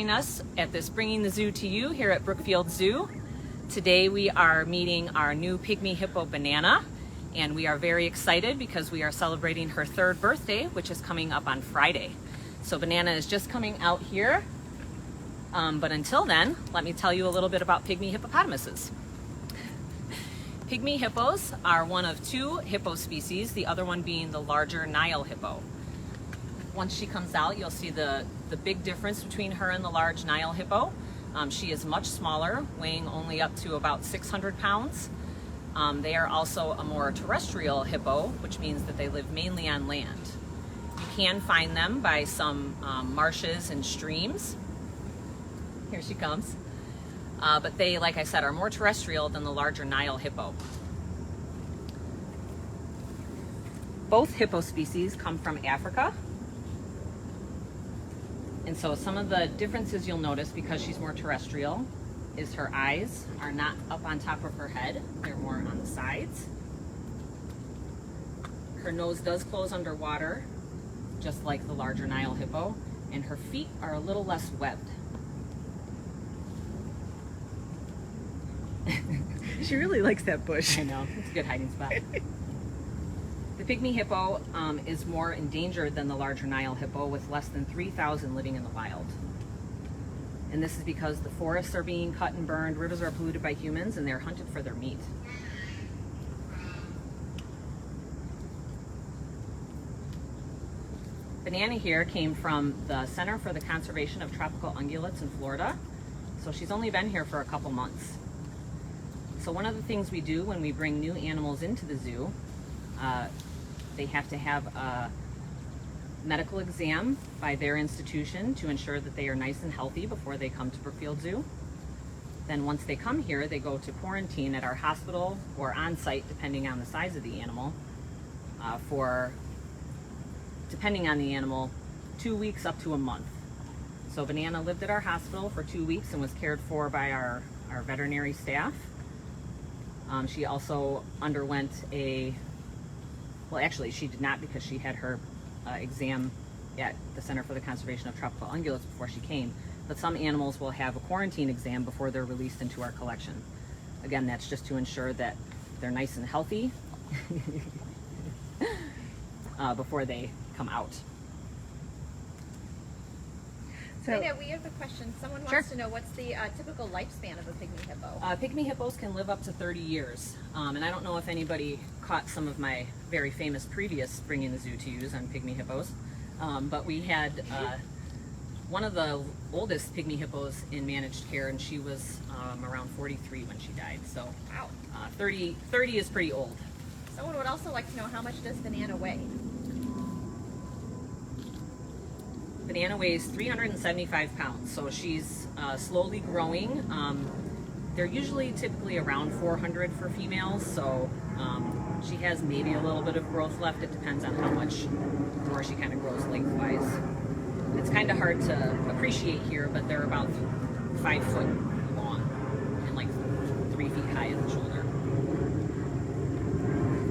Us at this Bringing the Zoo to You here at Brookfield Zoo. Today we are meeting our new Pygmy Hippo Banana, and we are very excited because we are celebrating her 3rd birthday, which is coming up on Friday. So Banana is just coming out here, but until then, let me tell you a little bit about Pygmy hippopotamuses. Pygmy hippos are one of 2 hippo species, the other one being the larger Nile hippo. Once she comes out, you'll see the big difference between her and the large Nile hippo. She is much smaller, weighing only up to about 600 pounds. They are also a more terrestrial hippo, which means that they live mainly on land. You can find them by some marshes and streams. Here she comes. But they, like I said, are more terrestrial than the larger Nile hippo. Both hippo species come from Africa. And so some of the differences you'll notice, because she's more terrestrial, is her eyes are not up on top of her head. They're more on the sides. Her nose does close underwater, just like the larger Nile hippo, and her feet are a little less webbed. She really likes that bush. I know, it's a good hiding spot. The Pygmy hippo is more endangered than the larger Nile hippo, with less than 3,000 living in the wild. And this is because the forests are being cut and burned, rivers are polluted by humans, and they're hunted for their meat. Banana here came from the Center for the Conservation of Tropical Ungulates in Florida, so she's only been here for a couple months. So one of the things we do when we bring new animals into the zoo, they have to have a medical exam by their institution to ensure that they are nice and healthy before they come to Brookfield Zoo. Then once they come here, they go to quarantine at our hospital or on site, depending on the size of the animal, for, depending on the animal, 2 weeks up to a month. So Banana lived at our hospital for 2 weeks and was cared for by our veterinary staff. She also underwent well, actually, she did not, because she had her exam at the Center for the Conservation of Tropical Ungulates before she came. But some animals will have a quarantine exam before they're released into our collection. Again, that's just to ensure that they're nice and healthy before they come out. So we have a question. Someone wants to know, what's the typical lifespan of a Pygmy hippo? Pygmy hippos can live up to 30 years. And I don't know if anybody caught some of my very famous previous Bringing the Zoo to Yous on Pygmy hippos. But we had one of the oldest Pygmy hippos in managed care, and she was around 43 when she died. So wow. 30 is pretty old. Someone would also like to know, how much does Banana weigh? Banana weighs 375 pounds, so she's slowly growing. They're typically around 400 for females, so she has maybe a little bit of growth left. It depends on how much more she kind of grows lengthwise. It's kind of hard to appreciate here, but they're about 5 foot long and like 3 feet high at the shoulder.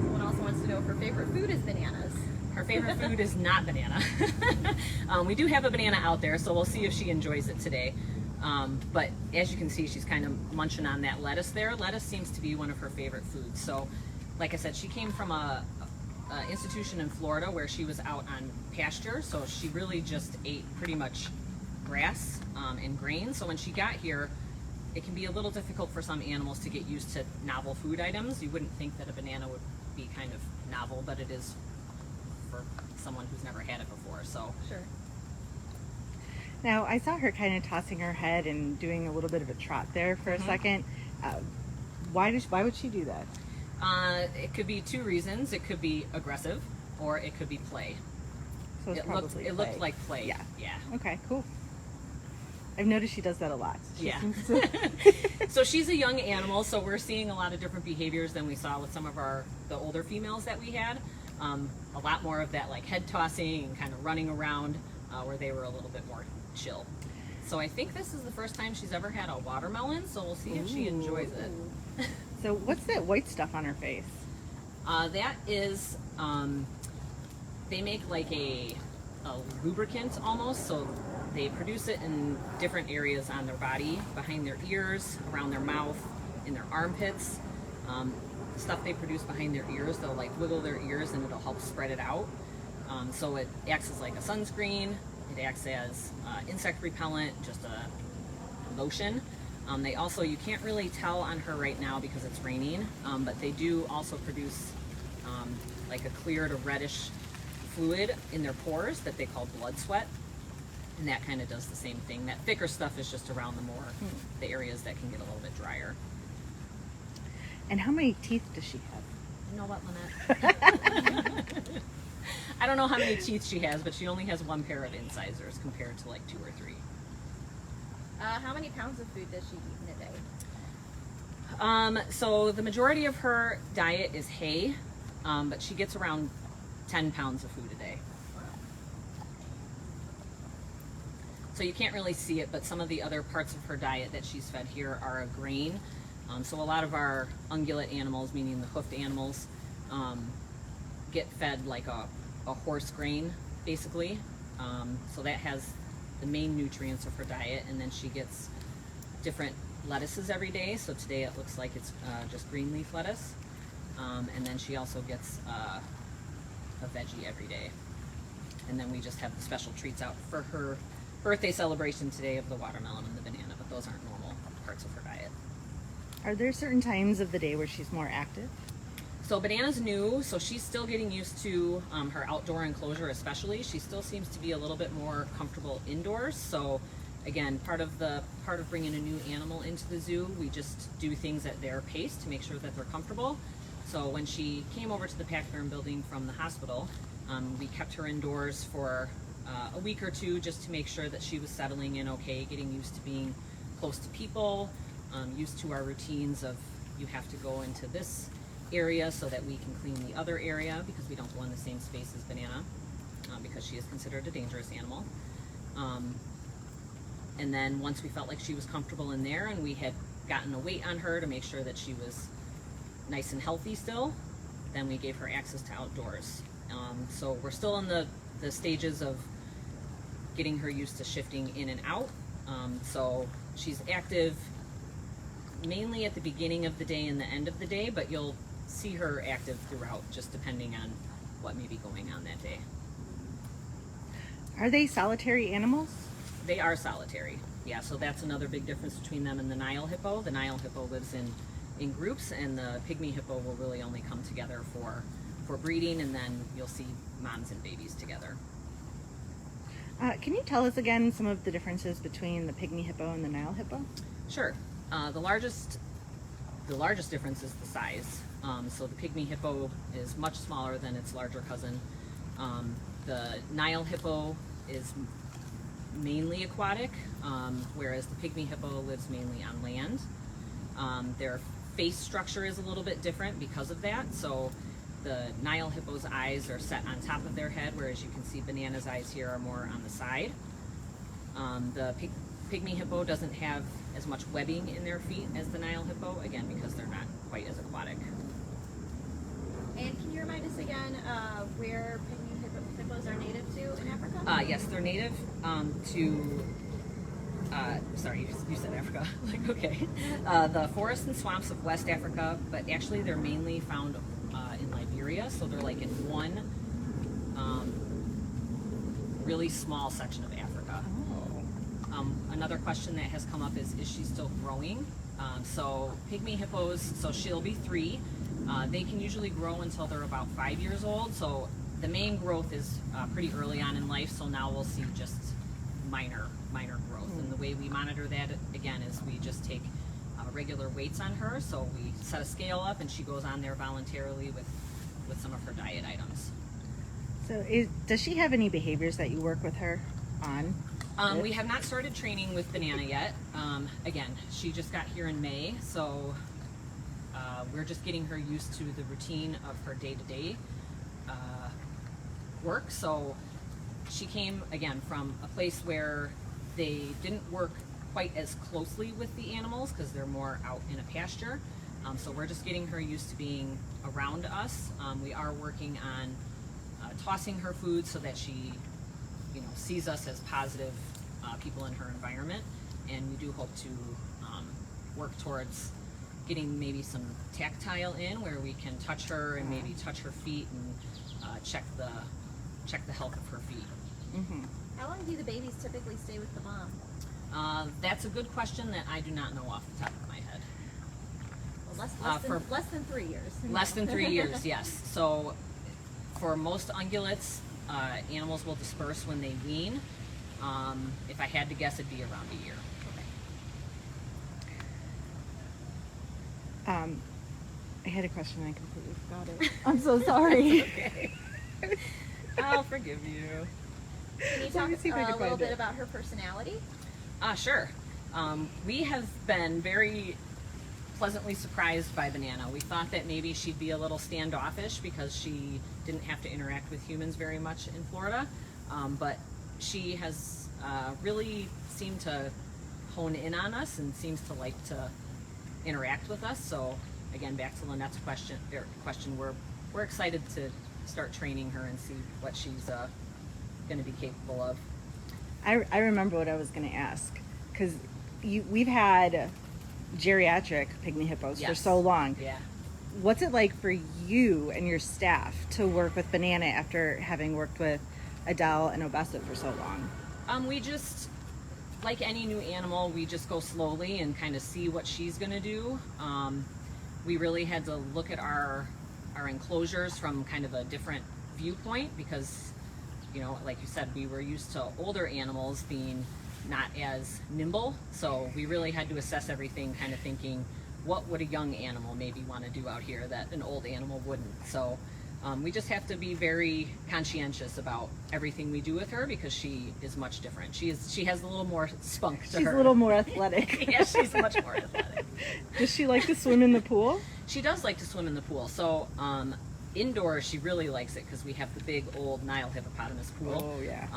Someone also wants to know if her favorite food is bananas. Her favorite food is not banana. We do have a banana out there, so we'll see if she enjoys it today. But as you can see, she's kind of munching on that lettuce there. Lettuce seems to be one of her favorite foods. So, like I said, she came from a institution in Florida where she was out on pasture, so she really just ate pretty much grass and grain. So when she got here, it can be a little difficult for some animals to get used to novel food items. You wouldn't think that a banana would be kind of novel, but it is for someone who's never had it before. So sure. Now, I saw her kind of tossing her head and doing a little bit of a trot there for a second. Why would she do that? It could be 2 reasons. It could be aggressive, or it could be play. So it looked like play. Yeah. Yeah. Okay, cool. I've noticed she does that a lot. So she's a young animal, so we're seeing a lot of different behaviors than we saw with some of the older females that we had. A lot more of that like head tossing and kind of running around, where they were a little bit more chill. So I think this is the first time she's ever had a watermelon, so we'll see if she enjoys it. So what's that white stuff on her face? That is, they make like a lubricant almost, so they produce it in different areas on their body, behind their ears, around their mouth, in their armpits. The stuff they produce behind their ears, they'll like wiggle their ears and it'll help spread it out. So it acts as like a sunscreen, it acts as insect repellent, just a lotion. They also, you can't really tell on her right now because it's raining, but they do also produce like a clear to reddish fluid in their pores that they call blood sweat, and that kind of does the same thing. That thicker stuff is just around the areas that can get a little bit drier. And how many teeth does she have? You know what, Lynette? I don't know how many teeth she has, but she only has one pair of incisors compared to like 2 or 3. How many pounds of food does she eat in a day? So the majority of her diet is hay, but she gets around 10 pounds of food a day. So you can't really see it, but some of the other parts of her diet that she's fed here are a grain. So a lot of our ungulate animals, meaning the hoofed animals, get fed like a horse grain, basically. So that has the main nutrients of her diet, and then she gets different lettuces every day. So today it looks like it's just green leaf lettuce. And then she also gets a veggie every day. And then we just have the special treats out for her birthday celebration today of the watermelon and the banana, but those aren't normal parts of her diet. Are there certain times of the day where she's more active? So Banana's new, so she's still getting used to her outdoor enclosure especially. She still seems to be a little bit more comfortable indoors. So again, part of bringing a new animal into the zoo, we just do things at their pace to make sure that they're comfortable. So when she came over to the Pachyderm building from the hospital, we kept her indoors for a week or two just to make sure that she was settling in okay, getting used to being close to people, used to our routines of you have to go into this area so that we can clean the other area because we don't go in the same space as Banana because she is considered a dangerous animal. And then once we felt like she was comfortable in there and we had gotten a weight on her to make sure that she was nice and healthy still, then we gave her access to outdoors. So we're still in the stages of getting her used to shifting in and out. So she's active mainly at the beginning of the day and the end of the day, but you'll see her active throughout just depending on what may be going on that day. Are they solitary animals? They are solitary, yeah, so that's another big difference between them and the Nile hippo. The Nile hippo lives in groups, and the Pygmy hippo will really only come together for breeding, and then you'll see moms and babies together. Can you tell us again some of the differences between the Pygmy hippo and the Nile hippo? Sure. The largest difference is the size. So the Pygmy hippo is much smaller than its larger cousin. The Nile hippo is mainly aquatic, whereas the Pygmy hippo lives mainly on land. Their face structure is a little bit different because of that. So the Nile hippo's eyes are set on top of their head, whereas you can see Banana's eyes here are more on the side. The Pygmy hippo doesn't have as much webbing in their feet as the Nile hippo, again, because they're not quite as aquatic. And can you remind us again where Pygmy hippos are native to in Africa? Yes, they're native to, sorry, you said Africa, like, okay. The forests and swamps of West Africa, but actually they're mainly found in Liberia, so they're like in one really small section of Africa. Another question that has come up is she still growing? So Pygmy hippos, so she'll be 3. They can usually grow until they're about 5 years old, so the main growth is pretty early on in life, so now we'll see just minor growth. And the way we monitor that, again, is we just take regular weights on her, so we set a scale up and she goes on there voluntarily with some of her diet items. So does she have any behaviors that you work with her on? We have not started training with Banana yet. Again, she just got here in May, so we're just getting her used to the routine of her day-to-day work. So she came, again, from a place where they didn't work quite as closely with the animals because they're more out in a pasture. So we're just getting her used to being around us. We are working on tossing her food so that she sees us as positive people in her environment, and we do hope to work towards getting maybe some tactile in where we can touch her and maybe touch her feet and check the health of her feet. Mm-hmm. How long do the babies typically stay with the mom? That's a good question that I do not know off the top of my head. Well, less than 3 years. Less than 3 years, yes. So for most ungulates, animals will disperse when they wean. If I had to guess, it'd be around a year. I had a question and I completely forgot it. I'm so sorry. Okay. I'll forgive you. Can you Let talk me see if I can a little find bit it. about her personality? Sure. We have been very pleasantly surprised by Banana. We thought that maybe she'd be a little standoffish because she didn't have to interact with humans very much in Florida, but she has really seemed to hone in on us and seems to like to interact with us. So again, back to Lynette's question, we're excited to start training her and see what she's going to be capable of. I remember what I was going to ask, because we've had geriatric pygmy hippos for Yes. so long. Yeah. What's it like for you and your staff to work with Banana after having worked with Adele and Obessa for so long? We just, like any new animal, we just go slowly and kind of see what she's going to do. We really had to look at our enclosures from kind of a different viewpoint because, you know, like you said, we were used to older animals being not as nimble. So we really had to assess everything kind of thinking, what would a young animal maybe want to do out here that an old animal wouldn't? So we just have to be very conscientious about everything we do with her because she is much different. She has a little more spunk to her. She's a little more athletic. Yeah, she's much more athletic. Does she like to swim in the pool? She does like to swim in the pool. So indoors, she really likes it because we have the big old Nile hippopotamus pool. Oh, yeah.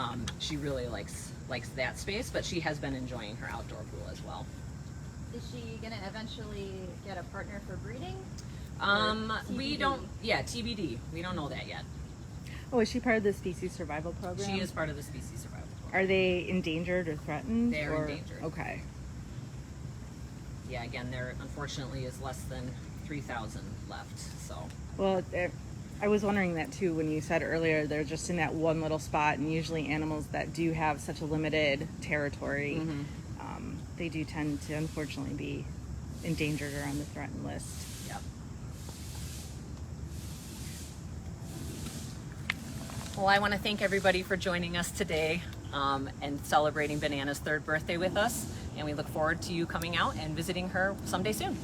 She really likes that space, but she has been enjoying her outdoor pool as well. Is she going to eventually get a partner for breeding? We TBD? don't. Yeah, TBD. We don't know that yet. Oh, is she part of the species survival program? She is part of the species survival program. Are they endangered or threatened? They're or- endangered. Okay. Yeah, again, there unfortunately is less than 3,000 left. So Well, I was wondering that too when you said earlier they're just in that one little spot, and usually animals that do have such a limited territory, they do tend to unfortunately be endangered or on the threatened list. yep. Well, I want to thank everybody for joining us today and celebrating Banana's 3rd birthday with us. And we look forward to you coming out and visiting her someday soon.